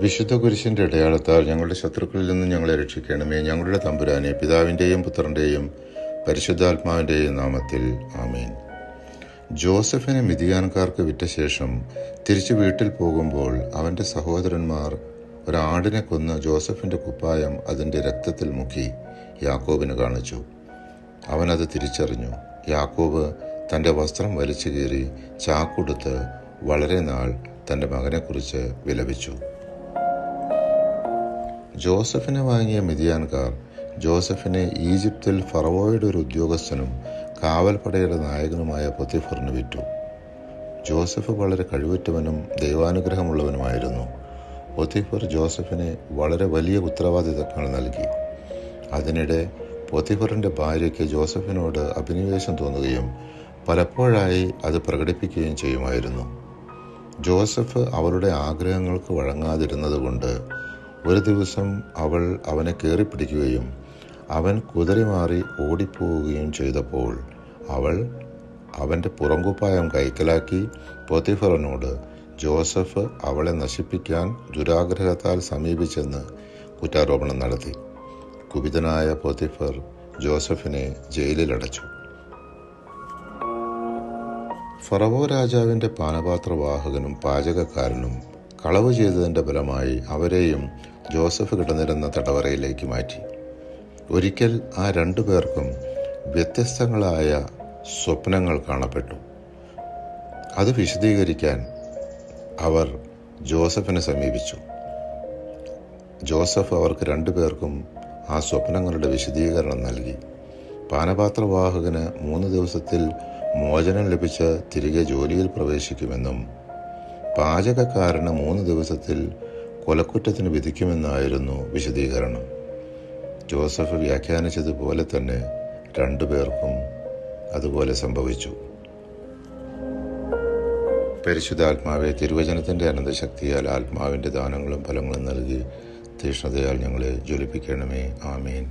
വിശുദ്ധ കുരിശിന്റെ അടയാളത്താൽ ഞങ്ങളുടെ ശത്രുക്കളിൽ നിന്ന് ഞങ്ങളെ രക്ഷിക്കണമേ. ഞങ്ങളുടെ തമ്പുരാനെ, പിതാവിൻ്റെയും പുത്രൻ്റെയും പരിശുദ്ധാത്മാവിൻ്റെയും നാമത്തിൽ ആമേൻ. ജോസഫിനെ മിദിയാൻകാർക്ക് വിറ്റ ശേഷം തിരിച്ചു വീട്ടിൽ പോകുമ്പോൾ അവൻ്റെ സഹോദരന്മാർ ഒരാടിനെ കൊന്ന് ജോസഫിൻ്റെ കുപ്പായം അതിൻ്റെ രക്തത്തിൽ മുക്കി യാക്കോബിന് കാണിച്ചു. അവനത് തിരിച്ചറിഞ്ഞു. യാക്കോബ് തൻ്റെ വസ്ത്രം വലിച്ചു കീറി ചാക്കുടുത്ത് വളരെ നാൾ തൻ്റെ മകനെക്കുറിച്ച് വിലപിച്ചു. ജോസഫിനെ വാങ്ങിയ മിദിയാൻകാർ ജോസഫിനെ ഈജിപ്തിൽ ഫറവോയുടെ ഒരു ഉദ്യോഗസ്ഥനും കാവൽപ്പടയുടെ നായകനുമായ പൊത്തിഫറിന് വിറ്റു. ജോസഫ് വളരെ കഴിവുറ്റവനും ദൈവാനുഗ്രഹമുള്ളവനുമായിരുന്നു. പൊത്തിഫർ ജോസഫിനെ വളരെ വലിയ ഉത്തരവാദിത്തങ്ങൾ നൽകി. അതിനിടെ പൊത്തിഫറിൻ്റെ ഭാര്യയ്ക്ക് ജോസഫിനോട് അഭിനിവേശം തോന്നുകയും പലപ്പോഴായി അത് പ്രകടിപ്പിക്കുകയും ചെയ്യുമായിരുന്നു. ജോസഫ് അവളുടെ ആഗ്രഹങ്ങൾക്ക് വഴങ്ങാതിരുന്നതുകൊണ്ട് ഒരു ദിവസം അവൾ അവനെ കയറിപ്പിടിക്കുകയും അവൻ കുതറിമാറി ഓടിപ്പോവുകയും ചെയ്തപ്പോൾ അവൾ അവൻ്റെ പുറംകുപ്പായം കൈക്കലാക്കി പൊത്തിഫറിനോട് ജോസഫ് അവളെ നശിപ്പിക്കാൻ ദുരാഗ്രഹത്താൽ സമീപിച്ചെന്ന് കുറ്റാരോപണം നടത്തി. കുപിതനായ പൊത്തിഫർ ജോസഫിനെ ജയിലിലടച്ചു. ഫറവോ രാജാവിൻ്റെ പാനപാത്രവാഹകനും പാചകക്കാരനും കളവ് ചെയ്തതിൻ്റെ ഫലമായി അവരെയും ജോസഫ് കിടന്നിരുന്ന തടവറയിലേക്ക് മാറ്റി. ഒരിക്കൽ ആ രണ്ടു പേർക്കും വ്യത്യസ്തങ്ങളായ സ്വപ്നങ്ങൾ കാണപ്പെട്ടു. അത് വിശദീകരിക്കാൻ അവർ ജോസഫിനെ സമീപിച്ചു. ജോസഫ് അവർക്ക് രണ്ടുപേർക്കും ആ സ്വപ്നങ്ങളുടെ വിശദീകരണം നൽകി. പാനപാത്രവാഹകന് 3 ദിവസത്തിൽ മോചനം ലഭിച്ച് തിരികെ ജോലിയിൽ പ്രവേശിക്കുമെന്നും പാചകക്കാരന് 3 ദിവസത്തിൽ കൊലക്കുറ്റത്തിന് വിധിക്കുമെന്നായിരുന്നു വിശദീകരണം. ജോസഫ് വ്യാഖ്യാനിച്ചതുപോലെ തന്നെ രണ്ടുപേർക്കും അതുപോലെ സംഭവിച്ചു. പരിശുദ്ധാത്മാവെ, തിരുവചനത്തിൻ്റെ അനന്തശക്തിയാൽ ആത്മാവിൻ്റെ ദാനങ്ങളും ഫലങ്ങളും നൽകി തീഷ്ണതയാൽ ഞങ്ങളെ ജ്വലിപ്പിക്കണമേ. ആമേൻ.